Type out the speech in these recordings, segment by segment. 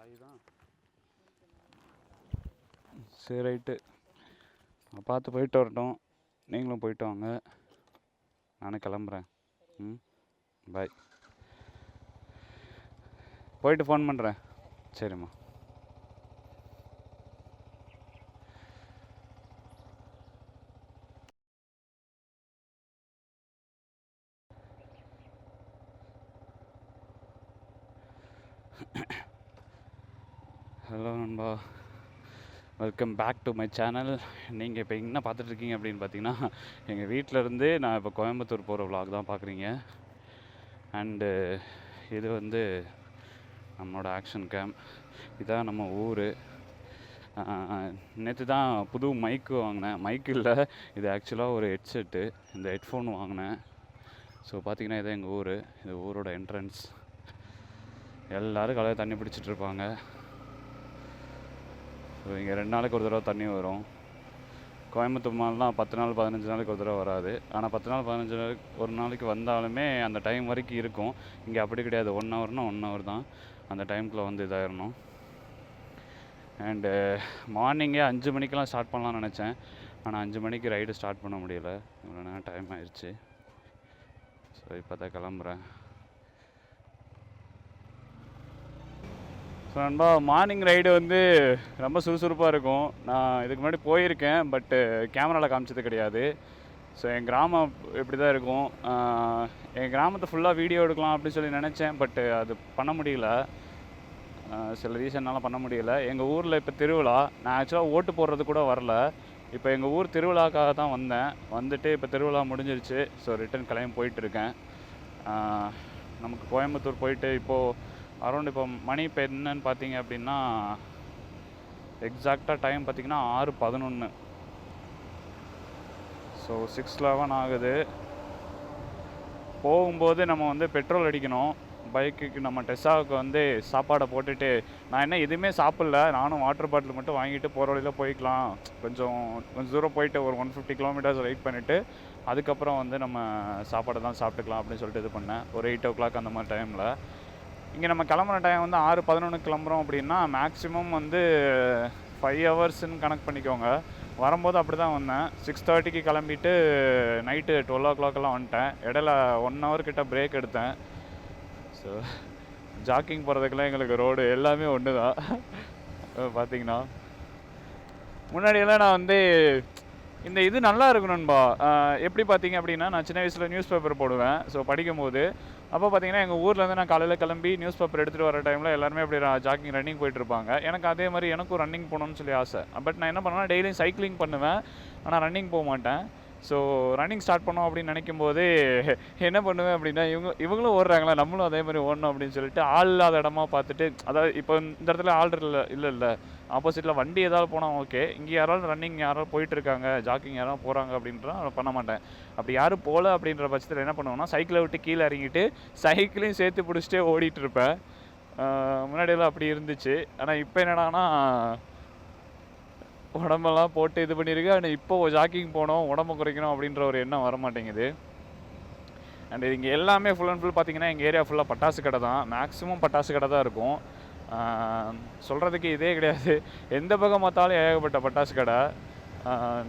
சாய் தான். சரி ரைட்டு, பார்த்து போயிட்டு வரட்டும். நீங்களும் போயிட்டு வாங்க, நானும் கிளம்புறேன். ம், பாய். போயிட்டு ஃபோன் பண்ணுறேன். சரிம்மா. ஹலோ நண்பா, welcome back to my channel. நீங்கள் இப்போ என்ன பார்த்துட்ருக்கீங்க அப்படின்னு பார்த்தீங்கன்னா, எங்கள் வீட்டிலருந்து நான் இப்போ கோயம்புத்தூர் போகிற விலாக் தான் பார்க்குறீங்க. அண்டு இது வந்து நம்மளோட ஆக்ஷன் கேம். இதான் நம்ம ஊர். நேற்று தான் புது மைக்கு வாங்கினேன். மைக்கு இல்லை, இது ஆக்சுவலாக ஒரு ஹெட்செட்டு. இந்த ஹெட்ஃபோன் வாங்கினேன். ஸோ பார்த்தீங்கன்னா இதான் எங்கள் ஊர். இது ஊரோட என்ட்ரன்ஸ். எல்லோரும் காலையில் தண்ணி பிடிச்சிட்ருப்பாங்க. ஸோ இங்கே 2 நாளைக்கு ஒரு தடவை தண்ணி வரும். கோயம்புத்தூர் மாதிரிலாம் 10 நாள் 15 நாளைக்கு ஒரு தடவை வராது. ஆனால் 10 நாள் 15 நாளைக்கு ஒரு நாளைக்கு வந்தாலுமே அந்த டைம் வரைக்கும் இருக்கும். இங்கே அப்படி கிடையாது. 1 ஹவர்னால் 1 ஹவர் தான். அந்த டைமுக்குள்ளே வந்து இதாகிடணும். அண்டு மார்னிங்கே 5 மணிக்கெலாம் ஸ்டார்ட் பண்ணலான்னு நினச்சேன். ஆனால் 5 மணிக்கு ரைடு ஸ்டார்ட் பண்ண முடியலை. இவ்வளோ நேரம் டைம் ஆயிடுச்சு. ஸோ இப்போ தான் கிளம்புறேன். ஸோ நண்பா, மார்னிங் ரைடு வந்து ரொம்ப சுறுசுறுப்பாக இருக்கும். நான் இதுக்கு முன்னாடி போயிருக்கேன், பட்டு கேமராவில் காமிச்சது கிடையாது. ஸோ என் கிராமம் இப்படி தான் இருக்கும். என் கிராமத்தை ஃபுல்லாக வீடியோ எடுக்கலாம் அப்படின்னு சொல்லி நினச்சேன், பட்டு அது பண்ண முடியல. சில ரீசன்னால பண்ண முடியல. எங்கள் ஊரில் இப்போ திருவிழா. நான் ஆக்சுவலாக ஓட்டு போடுறது கூட வரல. இப்போ எங்கள் ஊர் திருவிழாக்காக தான் வந்தேன். வந்துட்டு இப்போ திருவிழா முடிஞ்சிருச்சு. ஸோ ரிட்டன் கிளம்பி போயிட்டுருக்கேன். நமக்கு கோயம்புத்தூர் போயிட்டு இப்போது அரௌண்ட் இப்போ மணி இப்போ என்னன்னு பார்த்தீங்க அப்படின்னா, எக்ஸாக்டாக டைம் பார்த்திங்கன்னா 6:11. ஸோ 6:11 ஆகுது. போகும்போது நம்ம வந்து பெட்ரோல் அடிக்கணும். பைக்குக்கு நம்ம டெஸ்ஸாவுக்கு வந்து சாப்பாடை போட்டுட்டு, நான் என்ன எதுவுமே சாப்பிட்ல, நானும் வாட்டர் பாட்டில் மட்டும் வாங்கிட்டு போகிற வழியில் போய்க்கலாம், கொஞ்சம் தூரம் போயிட்டு ஒரு 150 கிலோமீட்டர்ஸ் வெயிட் பண்ணிவிட்டு அதுக்கப்புறம் வந்து நம்ம சாப்பாடை தான் சாப்பிட்டுக்கலாம் அப்படின்னு சொல்லிட்டு இது பண்ணேன். ஒரு 8 o'clock அந்த மாதிரி டைமில். இங்கே நம்ம கிளம்புற டைம் வந்து 6:11 கிளம்புறோம் அப்படின்னா மேக்ஸிமம் வந்து 5 ஹவர்ஸ்ன்னு கணக்கு பண்ணிக்கோங்க. வரும்போது அப்படி தான் வந்தேன். 6:30க்கு கிளம்பிட்டு நைட்டு 12 o'clockலாம் வந்துட்டேன். இடையில 1 hour கிட்ட பிரேக் எடுத்தேன். ஸோ ஜாக்கிங் போகிறதுக்கெல்லாம் எங்களுக்கு ரோடு எல்லாமே ஒன்று தான். பார்த்தீங்கன்னா முன்னாடியெல்லாம் நான் வந்து இந்த இது நல்லா இருக்கணும்பா. எப்படி பார்த்தீங்க அப்படின்னா, நான் சின்ன வயசில் நியூஸ் பேப்பர் போடுவேன். ஸோ படிக்கும்போது அப்போ பார்த்தீங்கன்னா எங்கள் ஊர்லேருந்து நான் காலையில் கிளம்பி நியூஸ் பேப்பர் எடுத்துகிட்டு வர டைமில் எல்லாருமே அப்படி ஜாக்கிங் ரன்னிங் போயிட்டுருப்பாங்க. எனக்கு அதே மாதிரி எனக்கும் ரன்னிங் போகணுன்னு சொல்லி ஆசை. பட் நான் என்ன பண்ணுவேன், டெய்லியும் சைக்கிளிங் பண்ணுவேன், ஆனால் ரன்னிங் போக மாட்டேன். ஸோ ரன்னிங் ஸ்டார்ட் பண்ணோம் அப்படின்னு நினைக்கும் போதே என்ன பண்ணுவேன் அப்படின்னா, இவங்களும் ஓடுறாங்களா, நம்மளும் அதே மாதிரி ஓடணும் அப்படின்னு சொல்லிட்டு ஆள் இல்லாத இடமா பார்த்துட்டு, அதாவது இப்போ இந்த இடத்துல ஆள் இல்லை ஆப்போசிட்டில் வண்டி ஏதாவது போனால் ஓகே, இங்கே யாராவது ரன்னிங் யாராவது போயிட்டுருக்காங்க, ஜாக்கிங் யாராவது போகிறாங்க அப்படின்றா பண்ண மாட்டேன். அப்படி யாரும் போகல அப்படின்ற பட்சத்தில் என்ன பண்ணுவேன்னா, சைக்கிளை விட்டு கீழே இறங்கிட்டு சைக்கிளையும் சேர்த்து பிடிச்சிட்டே ஓடிட்டு இருப்பேன். முன்னாடியெல்லாம் அப்படி இருந்துச்சு. ஆனால் இப்போ என்னடானா உடம்பெல்லாம் போட்டு இது பண்ணியிருக்கு. ஆனால் இப்போ ஜாக்கிங் போகணும், உடம்பு குறைக்கணும் அப்படின்ற ஒரு எண்ணம் வர மாட்டேங்குது. அண்ட் இங்கே எல்லாமே ஃபுல் அண்ட் ஃபுல் பார்த்திங்கன்னா எங்கள் ஏரியா ஃபுல்லாக பட்டாசு கடை தான். மேக்ஸிமம் பட்டாசு கடை தான் இருக்கும். சொல்கிறதுக்கு இதே கிடையாது. எந்த பக்கம் பார்த்தாலும் ஏகப்பட்ட பட்டாசு கடை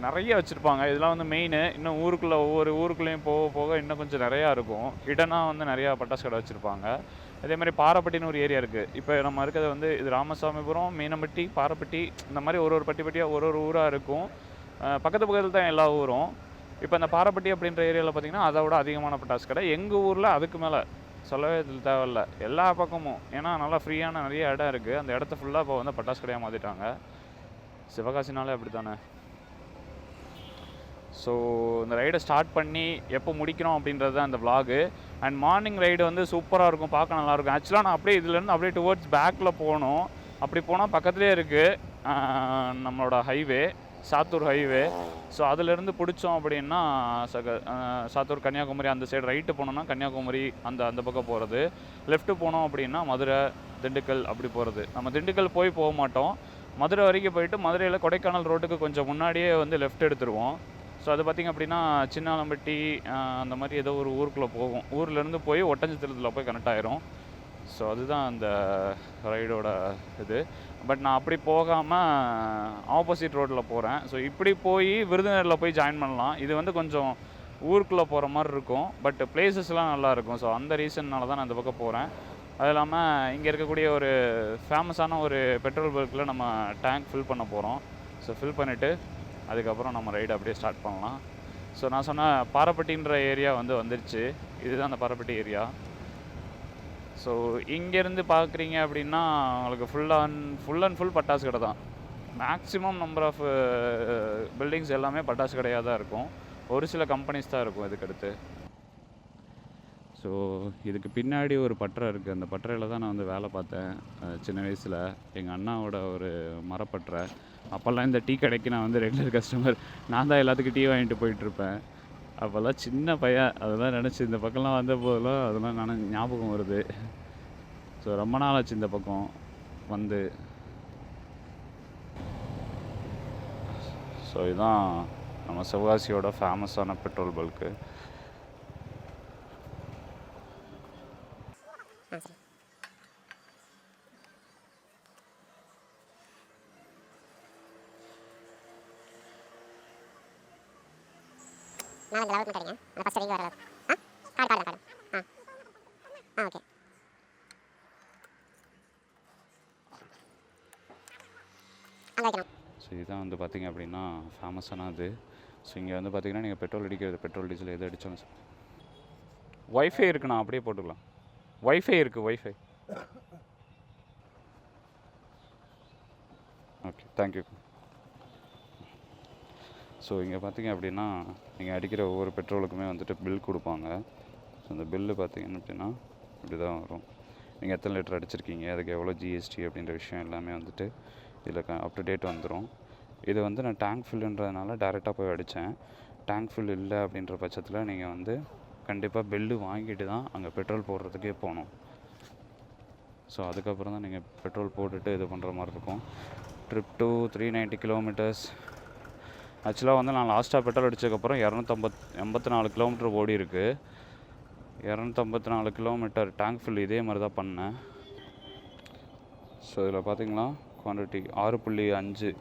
நிறைய வச்சுருப்பாங்க. இதெல்லாம் வந்து மெயின். இன்னும் ஊருக்குள்ளே ஒவ்வொரு ஊருக்குள்ளேயும் போக போக இன்னும் கொஞ்சம் நிறையா இருக்கும். இடனா வந்து நிறையா பட்டாசு கடை வச்சுருப்பாங்க. அதே மாதிரி பாறைப்பட்டின்னு ஒரு ஏரியா இருக்குது. இப்போ நம்ம இருக்கிறது வந்து இது ராமசாமிபுரம், மீனம்பட்டி, பாறைப்பட்டி, இந்த மாதிரி ஒரு பட்டியாக ஒரு ஊராக இருக்கும். பக்கத்து பக்கத்தில் தான் எல்லா ஊரும். இப்போ அந்த பாறைப்பட்டி அப்படின்ற ஏரியாவில் பார்த்திங்கன்னா அதை விட அதிகமான பட்டாசு கடை. எங்கள் ஊரில் அதுக்கு மேலே சொல்லவே தேவையில்ல, எல்லா பக்கமும். ஏன்னா நல்லா ஃப்ரீயான நிறைய இடம் இருக்குது. அந்த இடத்த ஃபுல்லாக இப்போ வந்து பட்டாசு கடையாக மாற்றிட்டாங்க. சிவகாசினாலே அப்படி தானே. ஸோ இந்த ரைடை ஸ்டார்ட் பண்ணி எப்போ முடிக்கிறோம் அப்படின்றது தான் அந்த விலாகு. அண்ட் மார்னிங் ரைடு வந்து சூப்பராக இருக்கும், பார்க்க நல்லாயிருக்கும். ஆக்சுவலாக நான் அப்படியே இதுலேருந்து அப்படியே டுவர்ட்ஸ் பேக்கில் போகணும். அப்படி போனால் பக்கத்துலேயே இருக்குது நம்மளோட ஹைவே, சாத்தூர் ஹைவே. ஸோ அதிலேருந்து பிடிச்சோம் அப்படின்னா சாத்தூர் கன்னியாகுமரி அந்த சைடு ரைட்டு போனோம்னா கன்னியாகுமரி அந்த பக்கம் போகிறது. லெஃப்ட்டு போனோம் அப்படின்னா மதுரை, திண்டுக்கல் அப்படி போகிறது. நம்ம திண்டுக்கல் போக மாட்டோம், மதுரை வரைக்கும் போயிட்டு மதுரையில் கொடைக்கானல் ரோட்டுக்கு கொஞ்சம் முன்னாடியே வந்து லெஃப்ட் எடுத்துருவோம். ஸோ அது பார்த்திங்க அப்படின்னா சின்னாலம்பட்டி அந்த மாதிரி ஏதோ ஒரு ஊருக்குள்ளே போகும். ஊர்லேருந்து போய் ஒட்டஞ்சத்திரத்தில் போய் கனெக்ட் ஆயிரும். ஸோ அதுதான் அந்த ரைடோட இது. பட் நான் அப்படி போகாமல் ஆப்போசிட் ரோட்டில் போகிறேன். ஸோ இப்படி போய் விருதுநகரில் போய் ஜாயின் பண்ணலாம். இது வந்து கொஞ்சம் ஊருக்குள்ளே போகிற மாதிரி இருக்கும், பட் பிளேசஸ்லாம் நல்லாயிருக்கும். ஸோ அந்த ரீசன்னால தான் நான் இந்த பக்கம் போகிறேன். அது இல்லாமல் இங்கே இருக்கக்கூடிய ஒரு ஃபேமஸான ஒரு பெட்ரோல் பல்கில் நம்ம டேங்க் ஃபில் பண்ண போகிறோம். ஸோ ஃபில் பண்ணிவிட்டு அதுக்கப்புறம் நம்ம ரைடு அப்படியே ஸ்டார்ட் பண்ணலாம். ஸோ நான் சொன்ன பாரப்பட்டின்ற ஏரியா வந்துருச்சு. இதுதான் அந்த பாரப்பட்டி ஏரியா. ஸோ இங்கேருந்து பார்க்குறீங்க அப்படின்னா உங்களுக்கு ஃபுல் அண்ட் ஃபுல் பட்டாசு கடை தான். மேக்ஸிமம் நம்பர் ஆஃப் பில்டிங்ஸ் எல்லாமே பட்டாசு கடையாக தான் இருக்கும். ஒரு சில கம்பெனிஸ் தான் இருக்கும் இதுக்கடுத்து. ஸோ இதுக்கு பின்னாடி ஒரு பட்டறை இருக்குது. அந்த பட்டறையில் தான் நான் வந்து வேலை பார்த்தேன் சின்ன வயசில். எங்கள் அண்ணாவோட ஒரு மரப்பட்டறை. அப்போல்லாம் இந்த டீ கடைக்கு நான் வந்து ரெகுலர் கஸ்டமர். நான் தான் எல்லாத்துக்கும் டீ வாங்கிட்டு போயிட்டுருப்பேன். அப்போல்லாம் சின்ன பையன். அதெல்லாம் நினச்சி இந்த பக்கம்லாம் வந்த போதெல்லாம் அதெல்லாம் ஞாபகம் வருது. ஸோ ரொம்ப நாள் ஆச்சு இந்த பக்கம் வந்து. ஸோ இதுதான் நம்ம சிவகாசியோட ஃபேமஸான பெட்ரோல் பல்க்கு. நான் இந்த லெவலுக்கு மாட்டேங்க. நான் ஃபர்ஸ்ட் ரிங் வர கார்டு ஓகே. அங்கே வைக்கணும். ஸோ இதுதான் வந்து பார்த்திங்க அப்படின்னா ஃபேமஸான அது. ஸோ இங்கே வந்து பார்த்திங்கன்னா நீங்கள் பெட்ரோல் அடிக்கிறது, பெட்ரோல் டீசல் எது அடித்தாலும் சார் ஒய்ஃபை இருக்குண்ணா, அப்படியே போட்டுக்கலாம். ஒய்ஃபை இருக்குது, ஒய்ஃபை. Okay, thank you. ஸோ இங்கே பார்த்திங்க அப்படின்னா நீங்கள் அடிக்கிற ஒவ்வொரு பெட்ரோலுக்குமே வந்துட்டு பில் கொடுப்பாங்க. ஸோ அந்த பில்லு பார்த்திங்கன்னு அப்படின்னா இப்படி தான் வரும். நீங்கள் எத்தனை லிட்டர் அடிச்சிருக்கீங்க, அதுக்கு எவ்வளோ ஜிஎஸ்டி அப்படின்ற விஷயம் எல்லாமே வந்துட்டு இதில் அப் டு டேட் வந்துடும். இது வந்து நான் டேங்க் ஃபில்லுன்றதுனால டேரெக்டாக போய் அடித்தேன். டேங்க் ஃபில் இல்லை அப்படின்ற பட்சத்தில் நீங்கள் வந்து கண்டிப்பாக பில்லு வாங்கிட்டு தான் அங்கே பெட்ரோல் போடுறதுக்கே போகணும். ஸோ அதுக்கப்புறம் தான் நீங்கள் பெட்ரோல் போட்டுட்டு இது பண்ணுற மாதிரி இருக்கும். Trip to 390 kilometres. ஆக்சுவலாக வந்து நான் லாஸ்ட்டாக பெட்ரோல் அடித்ததுக்கப்புறம் 284 கிலோமீட்டர் ஓடி இருக்குது. 254 கிலோமீட்டர் டேங்க் ஃபில் இதே மாதிரி தான் பண்ணேன். ஸோ இதில் பார்த்திங்கன்னா குவான்டிட்டி 6.5.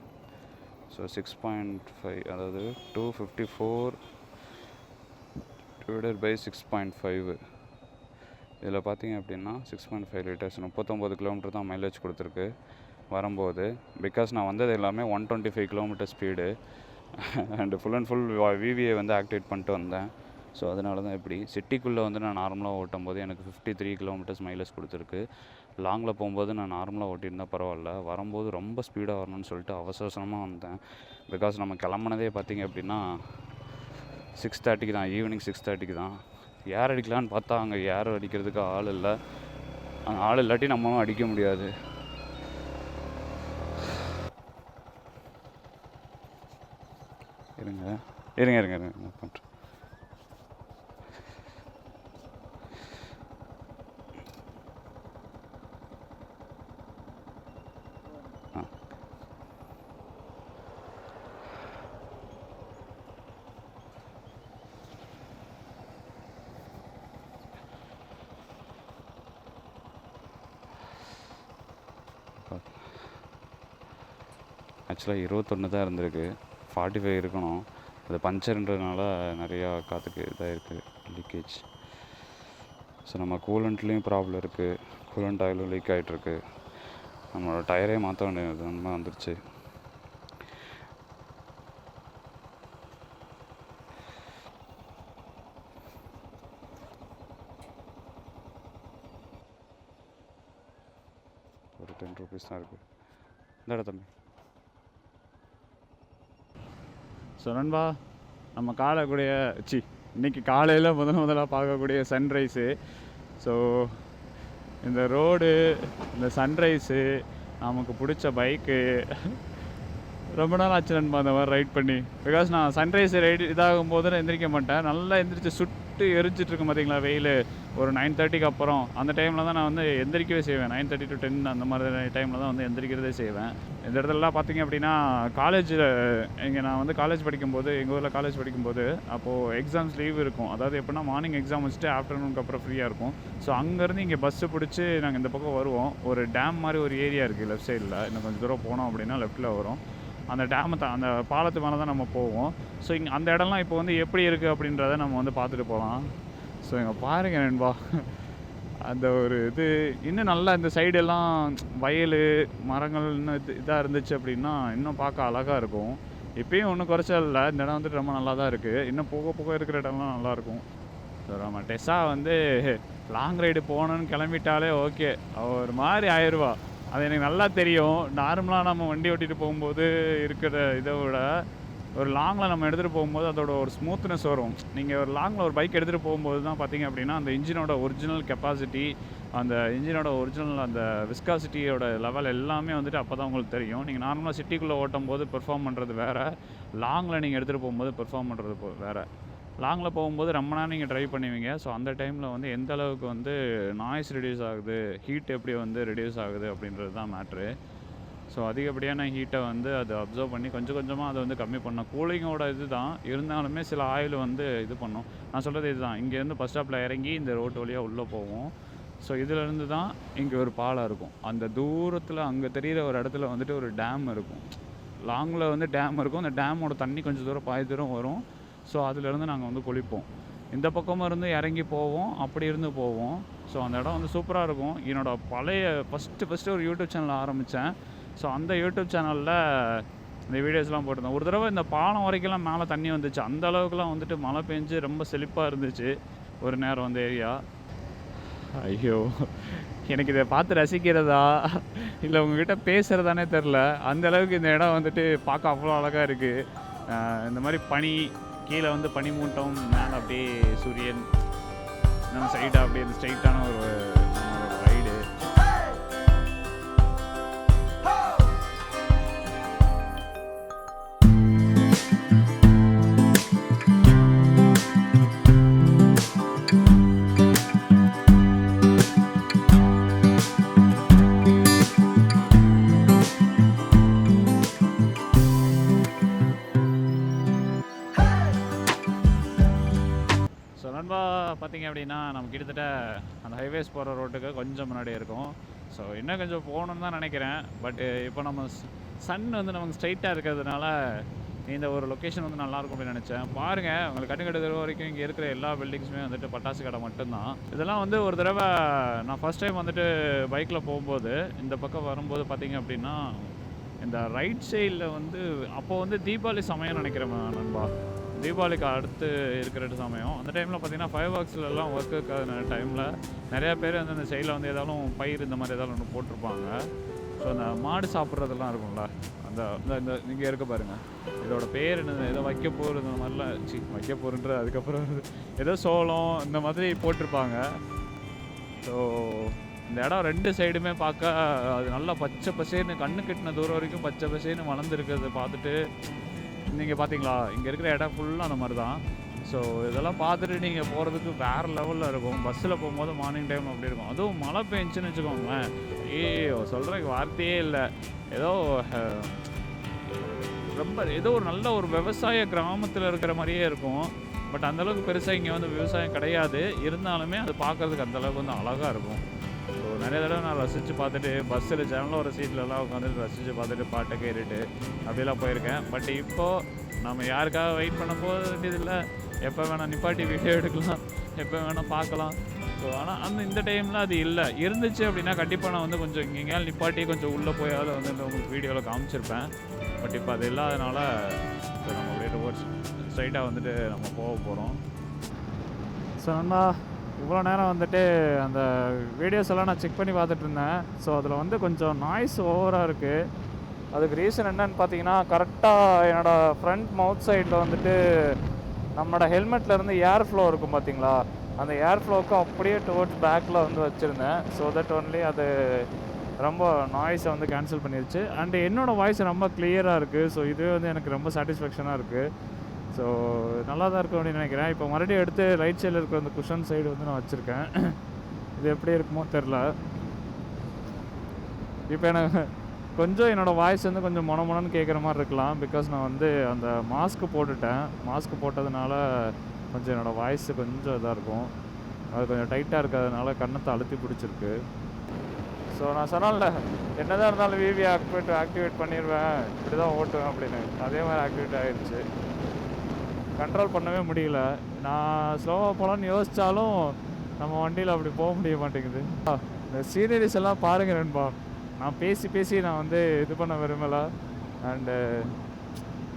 ஸோ 6.5, அதாவது 254 டிவைடட் பை 6.5. இதில் பார்த்திங்க அப்படின்னா 6.5 லிட்டர்ஸ் 39 கிலோமீட்டர் தான் மைலேஜ் கொடுத்துருக்கு வரும்போது. பிகாஸ் நான் வந்தது எல்லாமே 125 kilometre speed and full and full விவிஏ வந்து ஆக்டிவேட் பண்ணிட்டு வந்தேன். ஸோ அதனால தான் இப்படி சிட்டிக்குள்ளே வந்து நான் நார்மலாக ஓட்டும் போது எனக்கு 53 கிலோமீட்டர்ஸ் மைலேஜ் கொடுத்துருக்கு. லாங்கில் போகும்போது நான் நார்மலாக ஓட்டியிருந்தால் பரவாயில்ல, வரும்போது ரொம்ப ஸ்பீடாக வரணும்னு சொல்லிட்டு அவசரமாக வந்தேன். பிகாஸ் நம்ம கிளம்புனதே பார்த்திங்க அப்படின்னா 6:30 தான், ஈவினிங் 6:30 தான். ஏர் அடிக்கலான்னு பார்த்தா அங்கே ஏர் அடிக்கிறதுக்கு ஆள் இல்லை. அங்கே ஆள் இல்லாட்டி நம்மளும் அடிக்க முடியாது. இருங்க பண்ணுறேன். ஆக்சுவலாக 21 தான் இருந்திருக்கு, 45 இருக்கணும். அது பஞ்சர்ன்றதுனால நிறையா காற்றுக்கு இதாக இருக்குது, லீக்கேஜ். ஸோ நம்ம கூலண்ட்லேயும் ப்ராப்ளம் இருக்குது, கூலண்ட் ஆயிலும் லீக் ஆகிட்டுருக்கு. நம்மளோட டயரே மாற்ற வேண்டியது அந்த மாதிரி வந்துருச்சு. ஒரு 10 rupees தான் இருக்குது. இந்த தம்பி. ஸோ நண்பா, நம்ம இன்றைக்கி காலையில் முதலாக பார்க்கக்கூடிய சன்ரைஸு. ஸோ இந்த ரோடு, இந்த சன்ரைஸு, நமக்கு பிடிச்ச பைக்கு, ரொம்ப நாள் ஆச்சு நண்பா அந்த மாதிரி ரைட் பண்ணி. பிகாஸ் நான் சன்ரைஸ் ரைடு இதாகும் போது நான் எந்திரிக்க மாட்டேன். நல்லா எந்திரிச்சு சுட்டு எரிஞ்சிட்ருக்கும் பார்த்தீங்களா வெயில். ஒரு 9:30க்கு அப்புறம் அந்த டைமில் தான் நான் வந்து எந்திரிக்கவே செய்வேன். 9:30 to 10 அந்த மாதிரி டைமில் தான் வந்து எந்திரிக்கிறதே செய்வேன். இந்த இடத்துலலாம் பார்த்தீங்க அப்படின்னா காலேஜில் இங்கே நான் வந்து காலேஜ் படிக்கும்போது எங்கள் ஊரில் காலேஜ் படிக்கும்போது அப்போது எக்ஸாம்ஸ் லீவ் இருக்கும். அதாவது எப்படின்னா மார்னிங் எக்ஸாம் வச்சுட்டு ஆஃப்டர்நூனுக்கு அப்புறம் ஃப்ரீயாக இருக்கும். ஸோ அங்கேருந்து இங்கே பஸ்ஸு பிடிச்சி நாங்கள் இந்த பக்கம் வருவோம். ஒரு டேம் மாதிரி ஒரு ஏரியா இருக்குது லெஃப்ட் சைடில். இன்னும் கொஞ்சம் தூரம் போனோம் அப்படின்னா லெஃப்ட்டில் வரும். அந்த டேமை அந்த பாலத்து மேலே தான் நம்ம போவோம். ஸோ இங்கே அந்த இடம்லாம் இப்போ வந்து எப்படி இருக்குது அப்படின்றத நம்ம வந்து பார்த்துட்டு போகலாம். ஸோ இங்கே பாருங்கள் நண்பா, அந்த ஒரு இது இன்னும் நல்லா இந்த சைடெல்லாம் வயல் மரங்கள் இன்னும் இதாக இருந்துச்சு அப்படின்னா இன்னும் பார்க்க அழகாக இருக்கும். இப்போயும் ஒன்றும் குறைச்சல் இல்லை, இந்த இடம் வந்துட்டு ரொம்ப நல்லா தான் இருக்குது. இன்னும் போக போக இருக்கிற இடம்லாம் நல்லாயிருக்கும். ஸோ நம்ம டெஸ்ஸா வந்து லாங் ரைடு போகணுன்னு கிளம்பிட்டாலே ஓகே ஒரு மாதிரி ஆயிடுவா. அது எனக்கு நல்லா தெரியும். நார்மலாக நம்ம வண்டி ஓட்டிகிட்டு போகும்போது இருக்கிற இதை விட ஒரு லாங்கில் நம்ம எடுத்துகிட்டு போகும்போது அதோட ஒரு ஸ்மூத்னஸ் வரும். நீங்கள் ஒரு லாங்கில் ஒரு பைக் எடுத்துகிட்டு போகும்போது தான் பார்த்தீங்க அப்படின்னா அந்த இன்ஜினோட ஒரிஜினல் கெப்பாசிட்டி, அந்த இன்ஜினோட ஒரிஜினல் அந்த விஸ்காசிட்டியோட லெவல் எல்லாமே வந்துட்டு அப்போ தான் உங்களுக்கு தெரியும். நீங்கள் நார்மலாக சிட்டிக்குள்ளே ஓட்டும் போது பெர்ஃபார்ம் பண்ணுறது வேறு, லாங்கில் நீங்கள் எடுத்துகிட்டு போகும்போது பெர்ஃபார்ம் பண்ணுறது வேறு. லாங்கில் போகும்போது ரொம்ப நேரம் நீங்கள் ட்ரைவ் பண்ணுவீங்க. ஸோ அந்த டைமில் வந்து எந்த அளவுக்கு வந்து நாய்ஸ் ரெடியூஸ் ஆகுது, ஹீட் எப்படி வந்து ரெடியூஸ் ஆகுது அப்படின்றது தான் மேட்ரு. ஸோ அதிகப்படியான ஹீட்டை வந்து அது அப்சர்வ் பண்ணி கொஞ்சம் கொஞ்சமாக அதை வந்து கம்மி பண்ணணும். கூலிங்கோட இது தான் இருந்தாலுமே சில ஆயில் வந்து இது பண்ணும். நான் சொல்கிறது இதுதான், இங்கேருந்து பஸ் ஸ்டாப்பில் இறங்கி இந்த ரோட்டு வழியாக உள்ளே போவோம். ஸோ இதிலேருந்து தான் இங்கே ஒரு பாலம் இருக்கும். அந்த தூரத்தில் அங்கே தெரிகிற ஒரு இடத்துல வந்துட்டு ஒரு டேம் இருக்கும். லாங்கில் வந்து டேம் இருக்கும். அந்த டேமோட தண்ணி கொஞ்சம் தூரம் பாதி தூரம் வரும். ஸோ அதிலேருந்து நாங்கள் வந்து குளிப்போம். இந்த பக்கமாக இருந்து இறங்கி போவோம், அப்படி இருந்து போவோம். ஸோ அந்த இடம் வந்து சூப்பராக இருக்கும். என்னோடய பழைய ஃபஸ்ட்டு ஒரு யூடியூப் சேனல் ஆரம்பித்தேன். ஸோ அந்த யூடியூப் சேனலில் இந்த வீடியோஸ்லாம் போட்டிருந்தேன். ஒரு தடவை இந்த பாலம் வரைக்கும்லாம் மேலே தண்ணி வந்துச்சு. அந்த அளவுக்குலாம் வந்துட்டு மழை பெஞ்சு ரொம்ப செழிப்பாக இருந்துச்சு ஒரு நேரம் அந்த ஏரியா. ஐயோ, எனக்கு இதை பார்த்து ரசிக்கிறதா இல்லை உங்ககிட்ட பேசுகிறதானே தெரில. அந்த அளவுக்கு இந்த இடம் வந்துட்டு பார்க்க அவ்வளோ அழகாக இருக்குது. இந்த மாதிரி பனி கீழே வந்து பனிமூட்டம், மேலே அப்படியே சூரியன், நம்ம சைடாக அப்படியே ஸ்ட்ரைட்டான ஒரு ரைடு. பார்த்திங்க அப்படின்னா நம்ம கிட்டத்தட்ட அந்த ஹைவேஸ் போகிற ரோட்டுக்கு கொஞ்சம் முன்னாடி இருக்கும். ஸோ இன்னும் கொஞ்சம் போகணுன்னு தான் நினைக்கிறேன். பட்டு இப்போ நம்ம சன் வந்து நமக்கு ஸ்ட்ரைட்டாக இருக்கிறதுனால இந்த ஒரு லொக்கேஷன் வந்து நல்லாயிருக்கும் அப்படின்னு நினச்சேன். பாருங்கள், உங்களுக்கு கட்டுக்கட்டு வரைக்கும் இங்கே இருக்கிற எல்லா பில்டிங்ஸுமே வந்துட்டு பட்டாசு கடை மட்டும்தான். இதெல்லாம் வந்து ஒரு தடவை நான் ஃபஸ்ட் டைம் வந்துட்டு பைக்கில் போகும்போது இந்த பக்கம் வரும்போது பார்த்திங்க அப்படின்னா இந்த ரைட் சைடில் வந்து அப்போது வந்து தீபாவளி சமயம் நினைக்கிறேன் நண்பா. தீபாவளிக்கு அடுத்து இருக்கிற சமயம் அந்த டைமில் பார்த்திங்கன்னா ஃபயர் ஒர்க்ஸ்லாம் ஒர்க் இருக்காத டைமில் நிறையா பேர் வந்து அந்த சைடில் வந்து ஏதாலும் பயிர் இந்த மாதிரி ஏதாவது ஒன்று போட்டிருப்பாங்க. ஸோ அந்த மாடு சாப்பிட்றதெல்லாம் இருக்கும்ல, அந்த இந்த இங்கே இருக்க பாருங்கள், இதோட பேர் என்ன, ஏதோ வைக்க போகிற இந்த மாதிரிலாம் வைக்க போகிறன்ற அதுக்கப்புறம் ஏதோ சோளம் இந்த மாதிரி போட்டிருப்பாங்க. ஸோ இந்த இடம் ரெண்டு சைடுமே பார்க்க அது நல்லா பச்சை பசேன்னு, கண்ணு கட்டின தூரம் வரைக்கும் பச்சை பசேன்னு வளர்ந்துருக்கிறத பார்த்துட்டு நீங்கள் பார்த்தீங்களா, இங்கே இருக்கிற இடம் ஃபுல்லாக அந்த மாதிரி தான். ஸோ இதெல்லாம் பார்த்துட்டு நீங்கள் போகிறதுக்கு வேறு லெவலில் இருக்கும். பஸ்ஸில் போகும்போது மார்னிங் டைம் அப்படி இருக்கும். அதுவும் மழை பெஞ்சுன்னு வச்சுக்கோங்களேன், சொல்கிறதுக்கு வார்த்தையே இல்லை. ஏதோ ரொம்ப ஏதோ ஒரு நல்ல ஒரு விவசாய கிராமத்தில் இருக்கிற மாதிரியே இருக்கும். பட் அந்தளவுக்கு பெருசாக இங்கே வந்து விவசாயம் கிடையாது. இருந்தாலுமே அது பார்க்குறதுக்கு அந்தளவுக்கு வந்து அழகாக இருக்கும். ஸோ நிறைய தடவை நான் ரசித்து பார்த்துட்டு பஸ்ஸில் ஜன்னல் ஒரு சீட்லலாம் உட்காந்துட்டு ரசித்து பார்த்துட்டு பாட்டை கேட்டுட்டு அப்படிலாம் போயிருக்கேன். பட் இப்போது நம்ம யாருக்காக வெயிட் பண்ண போக வேண்டியதில்லை. எப்போ வேணால் நிப்பாட்டி வீடியோ எடுக்கலாம், எப்போ வேணால் பார்க்கலாம். ஸோ ஆனால் இந்த டைமில் அது இல்லை. இருந்துச்சு அப்படின்னா கண்டிப்பாக நான் வந்து கொஞ்சம் எங்கேயாலும் நிப்பாட்டி கொஞ்சம் உள்ளே போயாவது வந்து உங்களுக்கு வீடியோவில் காமிச்சிருப்பேன். பட் இப்போ அது இல்லாதனால நம்ம அப்படியே ரோட்ஸ் ஸ்ட்ரைட்டாக வந்துட்டு நம்ம போக போகிறோம். ஸோ நம்ம இவ்வளோ நேரம் வந்துட்டு அந்த வீடியோஸ் எல்லாம் நான் செக் பண்ணி பார்த்துட்டு இருந்தேன். ஸோ அதில் வந்து கொஞ்சம் நாய்ஸ் ஓவராக இருக்குது. அதுக்கு ரீசன் என்னன்னு பார்த்தீங்கன்னா, கரெக்டாக என்னோடய ஃப்ரண்ட் மவுத் சைடில் வந்துட்டு நம்மளோட ஹெல்மெட்லேருந்து ஏர் ஃப்ளோ இருக்கும் பார்த்தீங்களா, அந்த ஏர் ஃப்ளோவுக்கு அப்படியே டுவர்ட்ஸ் பேக்கில் வந்து வச்சுருந்தேன். ஸோ தட் ஒன்லி அது ரொம்ப நாய்ஸை வந்து கேன்சல் பண்ணிருச்சு. அண்டு என்னோடய வாய்ஸ் ரொம்ப கிளியராக இருக்குது. ஸோ இதுவே வந்து எனக்கு ரொம்ப சாட்டிஸ்ஃபேக்ஷனாக இருக்குது. ஸோ நல்லா தான் இருக்கும் அப்படின்னு நினைக்கிறேன். இப்போ மறுபடியும் எடுத்து ரைட் சைடில் இருக்கிற அந்த குஷன் சைடு வந்து நான் வச்சுருக்கேன். இது எப்படி இருக்குமோ தெரில. இப்போ எனக்கு கொஞ்சம் என்னோடய வாய்ஸ் வந்து கொஞ்சம் மொனன்னு கேட்குற மாதிரி இருக்கலாம். பிகாஸ் நான் வந்து அந்த மாஸ்க்கு போட்டுட்டேன். மாஸ்க்கு போட்டதுனால கொஞ்சம் என்னோடய வாய்ஸ் கொஞ்சம் இதாக இருக்கும். அது கொஞ்சம் டைட்டாக இருக்கிறதுனால கன்னத்தை அழுத்தி பிடிச்சிருக்கு. ஸோ நான் சொன்னால என்ன தான் இருந்தாலும் விவி ஆக்டிவேட் பண்ணிடுவேன், இப்படி தான் ஓட்டுவேன் அப்படின்னு. அதே மாதிரி ஆக்டிவேட் ஆகிடுச்சு. கண்ட்ரோல் பண்ணவே முடியல. நான் ஸ்லோவாக போகலான்னு யோசித்தாலும் நம்ம வண்டியில் அப்படி போக முடிய மாட்டேங்குது. இந்த சீனரிஸ் எல்லாம் பாருங்க நண்பா. நான் பேசி நான் வந்து இது பண்ண விரும்பலை. அண்டு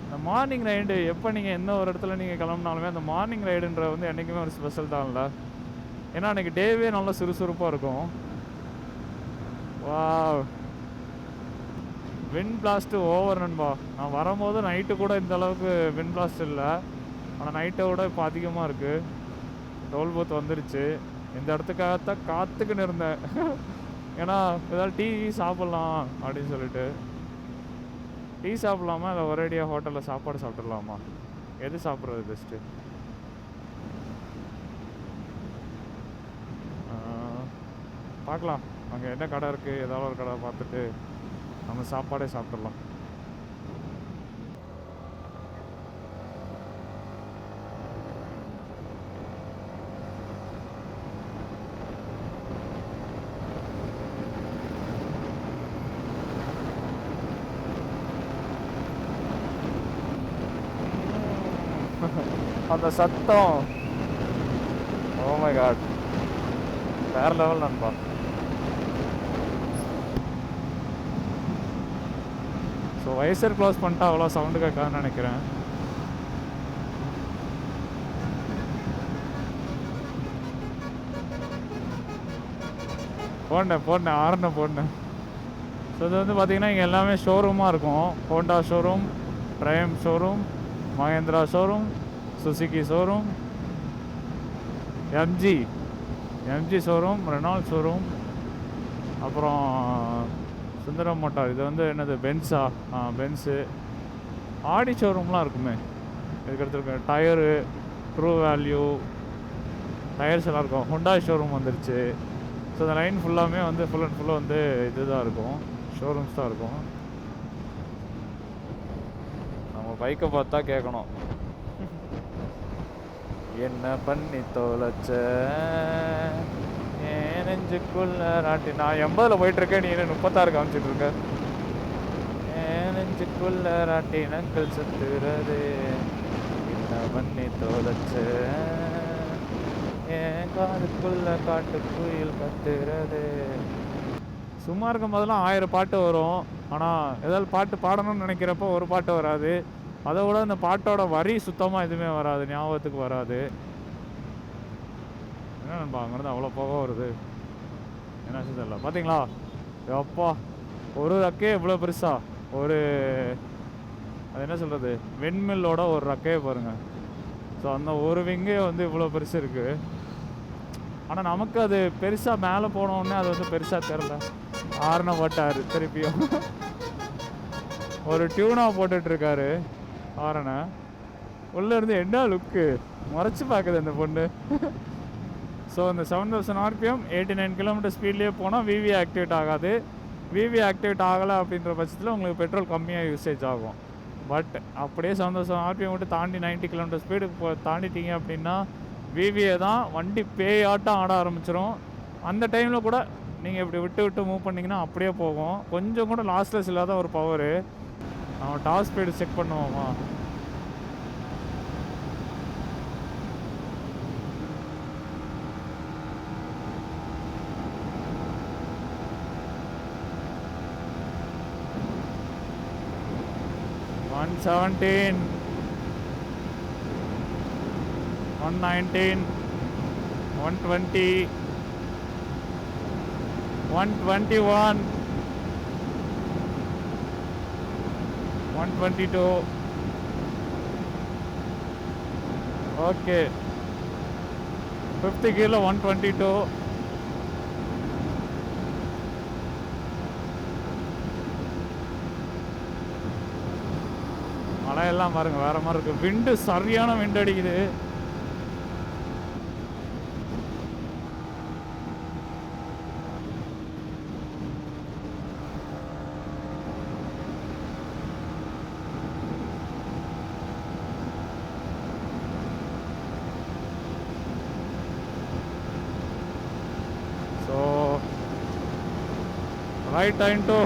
இந்த மார்னிங் ரைடு எப்போ நீங்கள் எந்த ஒரு இடத்துல நீங்கள் கிளம்புனாலுமே அந்த மார்னிங் ரைடுன்ற வந்து என்றைக்குமே ஒரு ஸ்பெஷல் தான்ல. ஏன்னா அன்றைக்கி டேவே நல்லா சுறுசுறுப்பாக இருக்கும். வா, விண்ட் பிளாஸ்ட்டு ஓவர் நண்பா. நான் வரும்போது நைட்டு கூட இந்த அளவுக்கு விண்ட் பிளாஸ்ட் இல்லை. ஆனால் நைட்டை விட இப்போ அதிகமாக இருக்குது. டோல் பூத் வந்துருச்சு. இந்த இடத்துக்காகத்தான் காத்துக்குன்னு இருந்தேன். ஏன்னா ஏதாவது டீ சாப்பிட்லாம் அப்படின்னு சொல்லிட்டு. டீ சாப்பிட்லாமா இல்லை ஒரேடியாக ஹோட்டலில் சாப்பாடு சாப்பிட்றலாமா? எது சாப்பிட்றது பெஸ்ட்டு? பார்க்கலாம். அங்கே என்ன கடை இருக்குது, ஏதாவது ஒரு கடை பார்த்துட்டு நம்ம சாப்பாடே சாப்பிட்றலாம். அந்த சத்தம், ஓ மை காட், வேற லெவல் நண்பா. ஸோ வைசர் க்ளோஸ் பண்ணிட்டா அவ்வளோ சவுண்டு கேட்காதுன்னு நினைக்கிறேன். போடனேன் ஆறுன போடனேன். ஸோ இது வந்து பார்த்திங்கன்னா இங்கே எல்லாமே ஷோரூமாக இருக்கும். Honda showroom, Triumph showroom, Mahindra showroom, Suzuki showroom, MG showroom, Renault showroom, அப்புறம் சுந்தரம் மோட்டார். இது வந்து என்னது, பென்ஸா? பென்ஸு. ஆடி ஷோரூம்லாம் இருக்குமே. இதுக்கு எடுத்துருக்க டயரு, ட்ரூ வேல்யூ டயர்ஸ் எல்லாம் இருக்கும். ஹோண்டா ஷோரூம் வந்துருச்சு. ஸோ இந்த லைன் ஃபுல்லாமே வந்து ஃபுல் அண்ட் ஃபுல்லாக வந்து இது தான் இருக்கும், ஷோரூம்ஸ் தான் இருக்கும். நம்ம பைக்கை பார்த்தா கேட்கணும், என்ன பண்ணி தொலைச்ச ஏன் நெஞ்சுக்குள்ள ராட்டி. நான் 80ல் போயிட்டுருக்கேன், நீ என்ன 36 காமிச்சிட்டு இருக்க. ஏன் நெஞ்சுக்குள்ள ராட்டி நக்கல் சுத்துறது, என்ன பண்ணி தொலைச்ச ஏன் காதுக்குள்ள காட்டு குயில் கத்துறது. சும்மா இருக்கும் போதெல்லாம் 1000 பாட்டு வரும். ஆனால் ஏதாவது பாட்டு பாடணும்னு நினைக்கிறப்போ ஒரு பாட்டு வராது. அதை விட அந்த பாட்டோட வரி சுத்தமாக எதுவுமே வராது, ஞாபகத்துக்கு வராது. என்ன நண்பா, அங்கேருந்து அவ்வளோ போக வருது, என்ன தெரியல. பார்த்தீங்களா அப்பா, ஒரு ரக்கே இவ்வளோ பெருசா, ஒரு அது என்ன சொல்கிறது, வெண்மில்லோட ஒரு ரக்கையை பாருங்கள். ஸோ அந்த ஒரு விங்கே வந்து இவ்வளோ பெருசு இருக்குது. ஆனால் நமக்கு அது பெருசாக மேலே போனோடனே அது வந்து பெருசாக தெரில. ஆறுன போட்டார் திருப்பியும். ஒரு டியூனாக போட்டுட்ருக்காரு ஆரனை. உள்ளே இருந்து என்ன லுக்கு மறைச்சி பார்க்குது அந்த பொண்ணு. ஸோ இந்த 7000 RPM 89 km ஸ்பீட்லேயே போனால் விவி ஆக்டிவேட் ஆகாது. விவி ஆக்டிவேட் ஆகலை அப்படின்ற பட்சத்தில் உங்களுக்கு பெட்ரோல் கம்மியாக யூசேஜ் ஆகும். பட் அப்படியே 7000 RPM விட்டு தாண்டி 90 km ஸ்பீடுக்கு தாண்டிட்டீங்க அப்படின்னா விவியை தான் வண்டி பேயாட்டம் ஆட ஆரம்பிச்சிடும். அந்த டைமில் கூட நீங்கள் இப்படி விட்டு மூவ் பண்ணிங்கன்னா அப்படியே போகும். கொஞ்சம் கூட லாஸ்ட்லெஸ் இல்லாத ஒரு பவரு. நம்ம டாப் ஸ்பீடு செக் பண்ணுவோமா? $117, $119, $120, $121, $122. Okay, 50 kilo 122. மழை மலையெல்லாம் பாருங்கள் வேறு மாதிரி இருக்குது. விண்டு சரியான விண்டு அடிக்குது. Right time to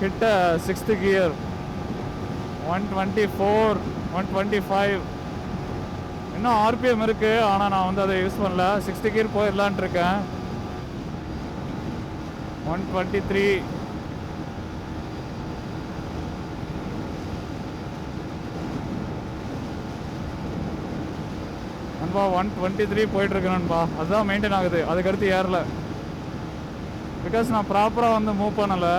hit 6th gear. 124, 125. இன்னும் ஆர்பிஎம் இருக்கு, ஆனால் நான் வந்து அதை யூஸ் பண்ணல. 6th gear போயிடலான் இருக்கேன். 123. நண்பா 123 போயிட்டு இருக்கு நண்பா. அதுதான் மெயின்டைன் ஆகுது, அதுக்கடுத்து ஏறல. பிகாஸ் நான் ப்ராப்பராக வந்து மூவ் பண்ணலை.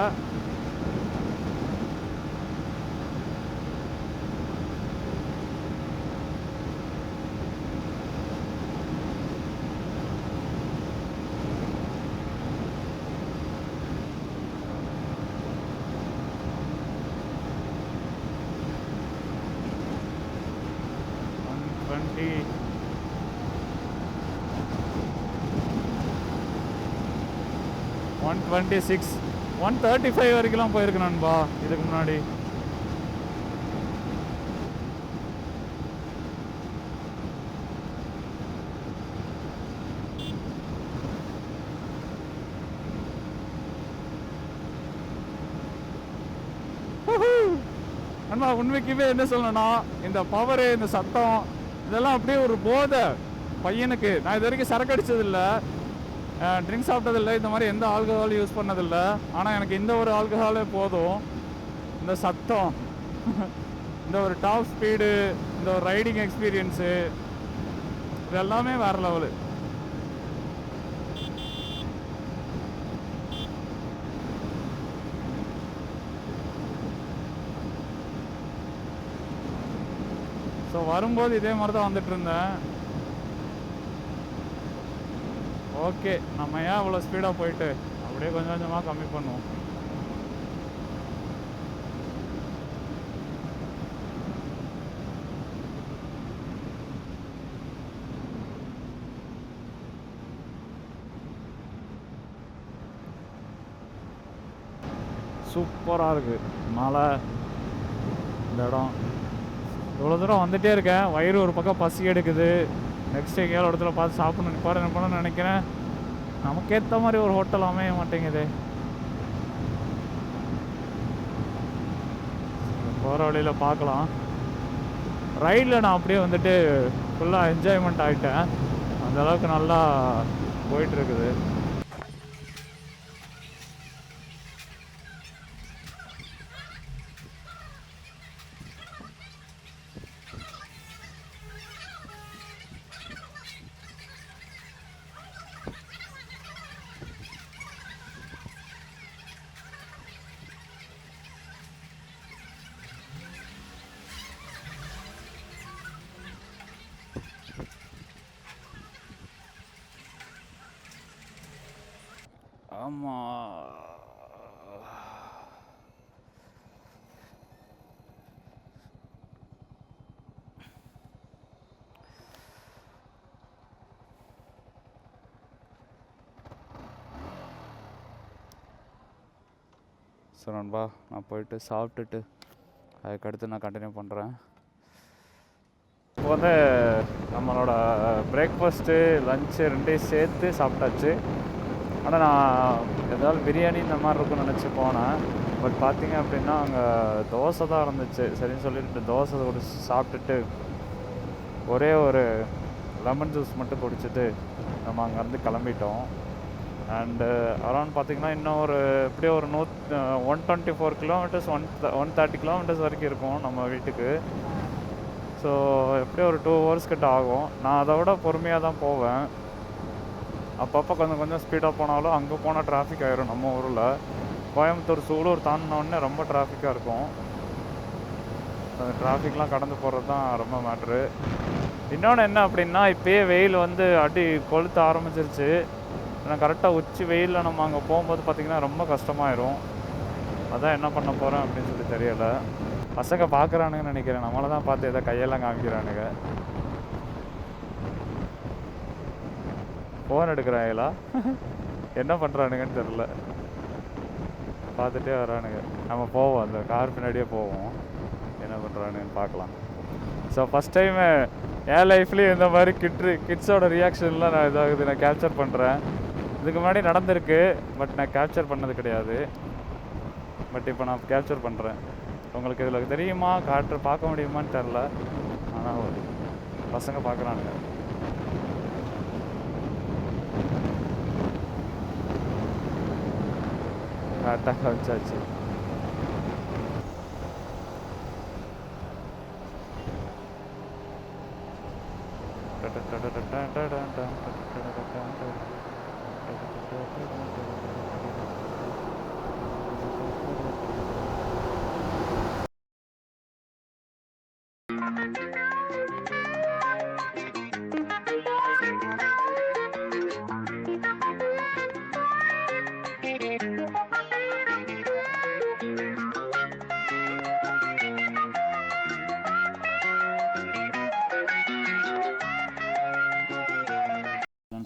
ஒன் 126, 135 வரைக்கும்லாம் போயிருக்கு நண்பா இதுக்கு முன்னாடி. நண்பா உண்மைக்குமே என்ன சொல்லணும்னா, இந்த பவரு, இந்த சத்தம், இதெல்லாம் அப்படியே ஒரு போதை பையனுக்கு. நான் இது வரைக்கும் சரக்கு அடிச்சதில்லை, ட்ரிங்க்ஸ் சாப்பிட்டதில்லை, இந்த மாதிரி எந்த ஆல்கஹாலும் யூஸ் பண்ணதில்லை. ஆனால் எனக்கு இந்த ஒரு ஆல்கஹாலே போதும். இந்த சத்தம், இந்த ஒரு டாப் ஸ்பீடு, இந்த ஒரு ரைடிங் எக்ஸ்பீரியன்ஸு, இது எல்லாமே வேறு லெவலு. ஸோ வரும்போது இதே மாதிரி தான் வந்துட்டு இருந்தேன். ஓகே, நம்ம ஏன் அவ்வளோ ஸ்பீடாக போயிட்டு அப்படியே கொஞ்சம் கொஞ்சமாக கம்மி பண்ணுவோம். சூப்பராக இருக்குது மலை, இந்த இடம். இவ்வளோ தூரம் வந்துகிட்டே இருக்கேன், வயிறு ஒரு பக்கம் பசி எடுக்குது. நெக்ஸ்ட் எங்கேயாவது இடத்துல பார்த்து சாப்பிடணும், நிப்பாடணும்னு நினைக்கிறேன். நமக்கேற்ற மாதிரி ஒரு ஹோட்டல் அமைய மாட்டேங்குது. போகிற வழியில் பார்க்கலாம். ரைடில் நான் அப்படியே வந்துட்டு ஃபுல்லாக என்ஜாய்மெண்ட் ஆகிட்டேன். அந்தளவுக்கு நல்லா போயிட்டுருக்குது. ஆமாம், ஸோ நண்பா நான் போயிட்டு சாப்பிட்டுட்டு அதுக்கடுத்து நான் கண்டினியூ பண்ணுறேன். இப்போ வந்து நம்மளோட பிரேக்ஃபாஸ்ட்டு, லஞ்சு ரெண்டையும் சேர்த்து சாப்பிட்டாச்சு. ஆனால் நான் ஏதாவது பிரியாணி இந்த மாதிரி இருக்குன்னு நினச்சி போனேன். பட் பார்த்தீங்க அப்படின்னா அங்கே தோசை தான் இருந்துச்சு. சரின்னு சொல்லிட்டு தோசை குடிச்சு சாப்பிட்டுட்டு ஒரே ஒரு லெமன் ஜூஸ் மட்டும் குடிச்சிட்டு நம்ம அங்கேருந்து கிளம்பிட்டோம். அண்டு அரௌண்ட் பார்த்திங்கன்னா இன்னும் ஒரு எப்படியோ ஒரு 124 கிலோமீட்டர்ஸ், 130 கிலோமீட்டர்ஸ் வரைக்கும் இருக்கும் நம்ம வீட்டுக்கு. ஸோ எப்படியோ ஒரு 2 hours கிட்ட ஆகும். நான் அதை விட பொறுமையாக தான் போவேன். அப்பப்போ கொஞ்சம் கொஞ்சம் ஸ்பீடாக போனாலும் அங்கே போனால் டிராஃபிக் ஆகிரும். நம்ம ஊரில் கோயம்புத்தூர், சூலூர் தாண்டினோடனே ரொம்ப டிராஃபிக்காக இருக்கும். அந்த டிராஃபிக்லாம் கடந்து போகிறது தான் ரொம்ப மேட்ரு. இன்னொன்று என்ன அப்படின்னா, இப்போயே வெயில் வந்து அடி கொளுத்த ஆரம்பிச்சிருச்சு. ஏன்னா கரெக்டாக உச்சி வெயிலில் நம்ம அங்கே போகும்போது பார்த்திங்கன்னா ரொம்ப கஷ்டமாயிரும். அதான் என்ன பண்ண போகிறேன் அப்படின்னு சொல்லி தெரியலை. பசங்க பார்க்குறானுங்கன்னு நினைக்கிறேன். நம்மளை தான் பார்த்து ஏதோ கையெல்லாம் காமிக்கிறானுங்க. ஃபோன் எடுக்கிறாங்களா? என்ன பண்ணுறானுங்கன்னு தெரில. பார்த்துட்டே வரானுங்க. நம்ம போவோம், அந்த கார் பின்னாடியே போவோம், என்ன பண்ணுறானுன்னு பார்க்கலாம். ஸோ ஃபஸ்ட் டைமு என் லைஃப்லேயும் இந்த மாதிரி கிட்ஸோட ரியாக்ஷன்லாம் நான் கேப்சர் பண்ணுறேன். இதுக்கு முன்னாடி நடந்திருக்கு, பட் நான் கேப்சர் பண்ணது கிடையாது. பட் இப்போ நான் கேப்சர் பண்ணுறேன். உங்களுக்கு இதில் தெரியுமா, பார்க்க முடியுமான்னு தெரில. ஆனால் பசங்க பார்க்குறானுங்க. கரெக்டாக காமிச்சாச்சு.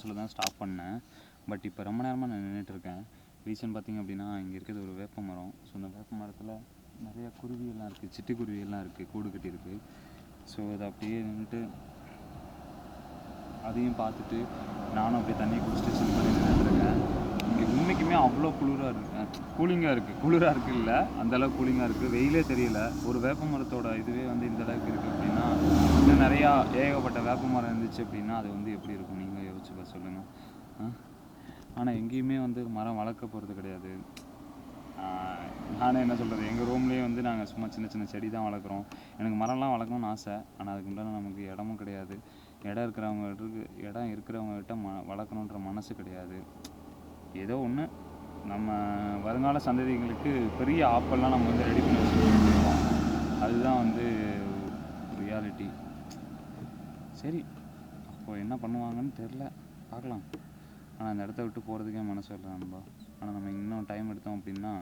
சொல்லி தான் ஸ்டாப் பண்ணேன். பட் இப்போ ரொம்ப நேரமாக நான் நின்றுட்டுருக்கேன். ரீசன் பார்த்திங்க அப்படின்னா, இங்கே இருக்கிறது ஒரு வேப்ப மரம். ஸோ அந்த வேப்ப மரத்தில் நிறையா குருவியெல்லாம் இருக்குது, சிட்டுக்குருவியெல்லாம் இருக்குது, கூடு கட்டியிருக்கு. ஸோ அதை அப்படியே நின்றுட்டு அதையும் பார்த்துட்டு நானும் அப்படியே தண்ணியை குடிச்சிட்டு சில் பண்ணி நின்றுட்டுருக்கேன். இங்கே உண்மைக்குமே அவ்வளோ கூலிங்காக இருக்குது. குளிராக இருக்குது இல்லை, அந்தளவுக்கு கூலிங்காக இருக்குது. வெயிலே தெரியல. ஒரு வேப்ப மரத்தோட இதுவே வந்து இந்த அளவுக்கு இருக்குது அப்படின்னா, இன்னும் நிறையா ஏகப்பட்ட வேப்ப மரம் இருந்துச்சு அப்படின்னா அது வந்து எப்படி இருக்கும், நீங்கள் யோசிச்சு சொல்லுங்கள். ஆனால் எங்கேயுமே வந்து மரம் வளர்க்க போகிறது கிடையாது. நானே என்ன சொல்கிறது, எங்கள் ரூம்லேயே வந்து நாங்கள் சும்மா சின்ன சின்ன செடி தான் வளர்க்குறோம். எனக்கு மரம்லாம் வளர்க்கணும்னு ஆசை, ஆனால் அதுக்கு உண்டான நமக்கு இடமும் கிடையாது. இடம் இருக்கிறவங்ககிட்ட வளர்க்கணுன்ற மனசு கிடையாது. ஏதோ ஒன்று நம்ம வருங்கால சந்ததிகளுக்கு பெரிய ஆப்பெல்லாம் நம்ம வந்து ரெடி பண்ணி வச்சுருக்கோம். அதுதான் வந்து ரியாலிட்டி. சரி, அப்போது என்ன பண்ணுவாங்கன்னு தெரில, பார்க்கலாம். ஆனால் அந்த இடத்த விட்டு போகிறதுக்கே மனசு இல்லை நண்பா. ஆனால் நம்ம இன்னும் டைம் எடுத்தோம் அப்படின்னா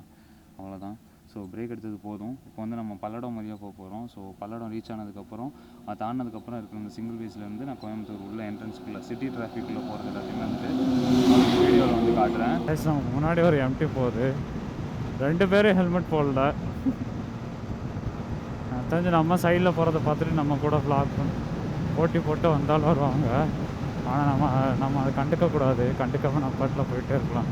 அவ்வளோதான். ஸோ பிரேக் எடுத்தது போதும். இப்போ வந்து நம்ம பல்லடம் வழியாக போக போகிறோம். ஸோ பல்லடம் ரீச் ஆனதுக்கப்புறம், அது தாண்டினதுக்கப்புறம் இருக்கிற அந்த சிங்கிள் வேஸ்லேருந்து நான் கோயம்புத்தூர் உள்ள என்ட்ரன்ஸ்குள்ளே சிட்டி டிராஃபிக்குள்ளே போகிறது எல்லாத்தையுமே வந்துட்டு வீடியோவில் வந்து காட்டுறேன். நமக்கு முன்னாடி ஒரு எம்டி போகுது, 2 பேரும் ஹெல்மெட் போடல. தெரிஞ்சு நம்ம சைடில் போகிறத பார்த்துட்டு நம்ம கூட ஃப்ளாக் போட்டி போட்டு வந்தாலும் வருவாங்க. ஆனால் நம்ம அதை கண்டுக்கக்கூடாது. கண்டுக்காமல் நம்ம பாட்டில் போயிட்டே இருக்கலாம்.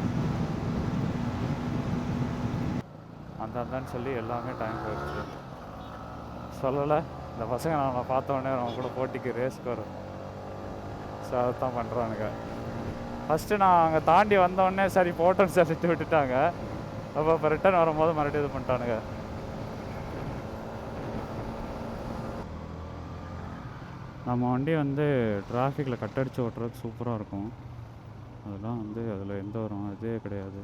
அந்தான்னு சொல்லி எல்லாமே டைம் போயிடுச்சு. சொல்லலை, இந்த பசங்க நம்ம பார்த்தோன்னே நம்ம கூட போட்டிக்கு ரேஸ்க்கு வரும். ஸோ அதைத்தான் பண்ணுறானுங்க. ஃபஸ்ட்டு நான் அங்கே தாண்டி வந்தோடனே சரி போட்டோன்னு சொல்லிட்டு விட்டுட்டாங்க. அப்போ இப்போ ரிட்டர்ன் வரும்போது மறுபடியும் இது பண்ணிட்டானுங்க. நம்ம வண்டி வந்து டிராஃபிக்கில் கட்டடிச்சு ஓட்டுறதுக்கு சூப்பராக இருக்கும். அதெல்லாம் வந்து அதில் எந்த ஒரு இதே கிடையாது.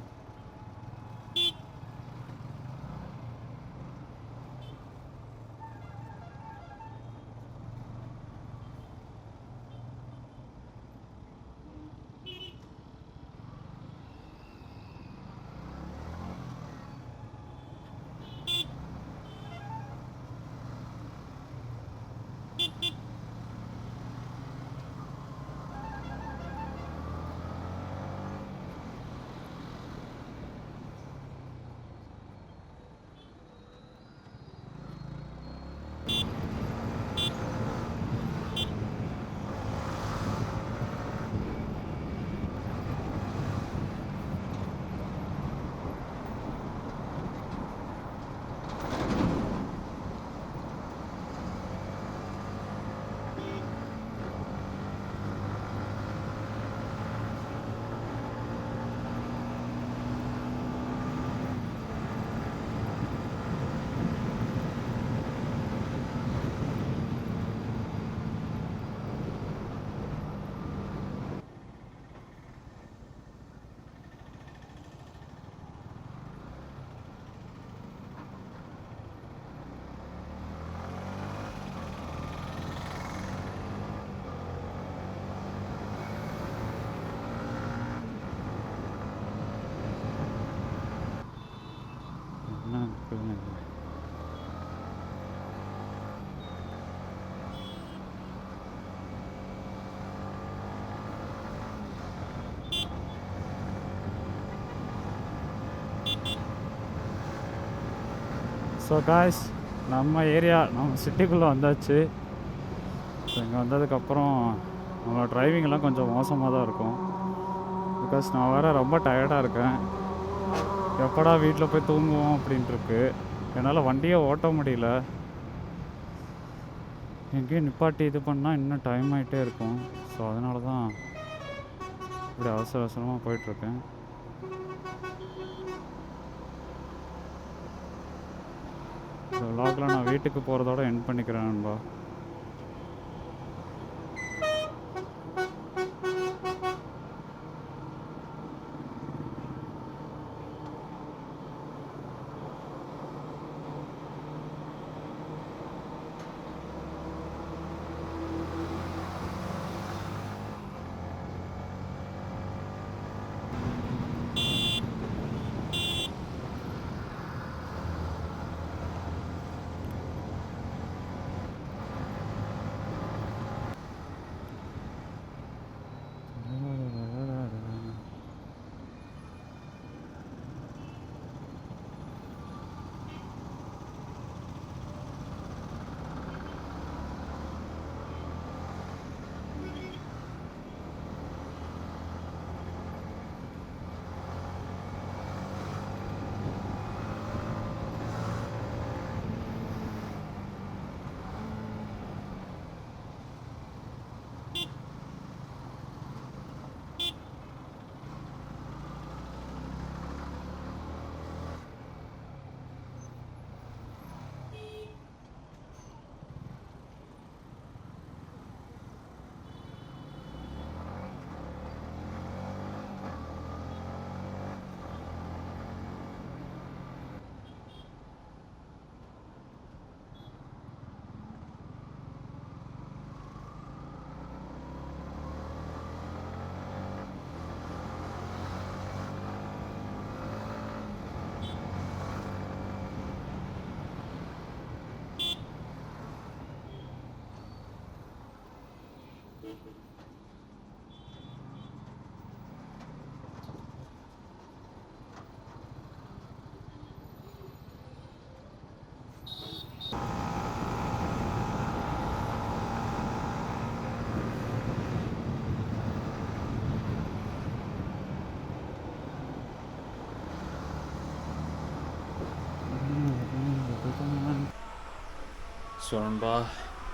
ஸோ காய்ஸ், நம்ம ஏரியா நம்ம சிட்டிக்குள்ளே வந்தாச்சு. ஸோ இங்கே வந்ததுக்கப்புறம் நம்மளோட டிரைவிங்லாம் கொஞ்சம் மோசமாக தான் இருக்கும். பிகாஸ் நான் வேறு ரொம்ப டயர்டாக இருக்கேன். எப்படா வீட்டில் போய் தூங்குவோம் அப்படின்ட்டுருக்கு. என்னால் வண்டியை ஓட்ட முடியல. எங்கேயும் நிப்பாட்டி இது பண்ணால் இன்னும் டைம் ஆகிட்டே இருக்கும். ஸோ அதனால தான் இப்படி அவசர அவசரமாக போயிட்டுருக்கேன். இந்த விலாகில் நான் வீட்டுக்கு போகிறதோட எண்ட் பண்ணிக்கிறேன் நண்பா. ஸோ நண்பா,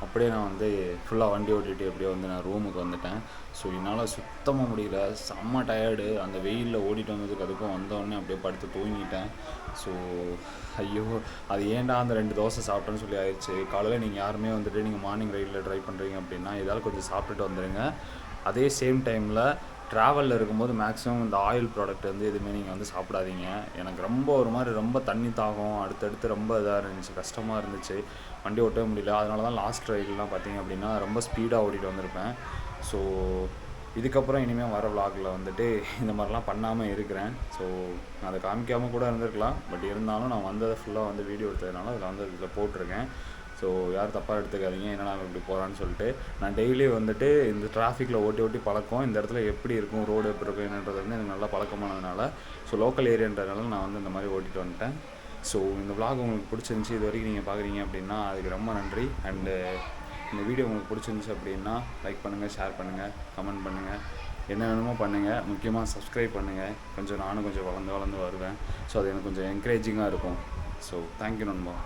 அப்படியே நான் வந்து ஃபுல்லாக வண்டி ஓட்டிகிட்டு அப்படியே வந்து நான் ரூமுக்கு வந்துட்டேன். ஸோ என்னால் சுத்தமாக முடியல, செம்ம டயர்டு. அந்த வெயிலில் ஓடிட்டு வந்ததுக்கு அதுக்கும் வந்தோடனே அப்படியே படுத்து தூங்கிட்டேன். ஸோ ஐயோ, அது ஏன்டா அந்த 2 தோசை சாப்பிட்டேன்னு சொல்லி ஆயிடுச்சு. காலையில் நீங்கள் யாருமே வந்துட்டு நீங்கள் மார்னிங் ரைடில் ட்ரை பண்ணுறீங்க அப்படின்னா ஏதாவது கொஞ்சம் சாப்பிட்டுட்டு வந்துடுங்க. அதே சேம் டைமில் ட்ராவலில் இருக்கும்போது மேக்ஸிமம் இந்த ஆயில் ப்ராடக்ட் வந்து எதுவுமே நீங்கள் வந்து சாப்பிடாதீங்க. எனக்கு ரொம்ப ஒரு மாதிரி ரொம்ப தண்ணி தாகம் அடுத்தடுத்து ரொம்ப இதாக இருந்துச்சு, கஷ்டமாக இருந்துச்சு, வண்டி ஓட்டவே முடியல. அதனால தான் லாஸ்ட் ரைடெலாம் பார்த்திங்க அப்படின்னா ரொம்ப ஸ்பீடாக ஓட்டிகிட்டு வந்திருப்பேன். ஸோ இதுக்கப்புறம் இனிமேல் வர விலாகில் வந்துட்டு இந்த மாதிரிலாம் பண்ணாமல் இருக்கிறேன். ஸோ நான் அதை காமிக்காமல் கூட இருந்திருக்கலாம், பட் இருந்தாலும் நான் வந்ததை ஃபுல்லாக வந்து வீடியோ எடுத்ததுனால அதில் வந்து இதில் போட்டிருக்கேன். ஸோ யாரும் தப்பாக எடுத்துக்காதீங்க, என்னடா இப்படி போகிறான்னு சொல்லிட்டு. நான் டெய்லி வந்துட்டு இந்த டிராஃபிக்கில் ஓட்டி பழக்கம், இந்த இடத்துல எப்படி இருக்கும், ரோடு எப்படி இருக்கும் என்னன்றது வந்து எனக்கு நல்லா பழக்கமானதுனால, ஸோ லோக்கல் ஏரியான்றதுனால நான் வந்து இந்த மாதிரி ஓட்டிகிட்டு வந்துட்டேன். ஸோ இந்த விலாக் உங்களுக்கு பிடிச்சிருந்துச்சி, இது வரைக்கும் நீங்கள் பார்க்குறீங்க அப்படின்னா அதுக்கு ரொம்ப நன்றி. அண்டு இந்த வீடியோ உங்களுக்கு பிடிச்சிருந்துச்சி அப்படின்னா லைக் பண்ணுங்கள், ஷேர் பண்ணுங்கள், கமெண்ட் பண்ணுங்கள், என்ன வேணுமோ பண்ணுங்கள். முக்கியமாக சப்ஸ்கிரைப் பண்ணுங்கள். கொஞ்சம் நானும் கொஞ்சம் வளர்ந்து வருவேன். ஸோ அது எனக்கு கொஞ்சம் என்கரேஜிங்காக இருக்கும். ஸோ தேங்க்யூ நண்பா.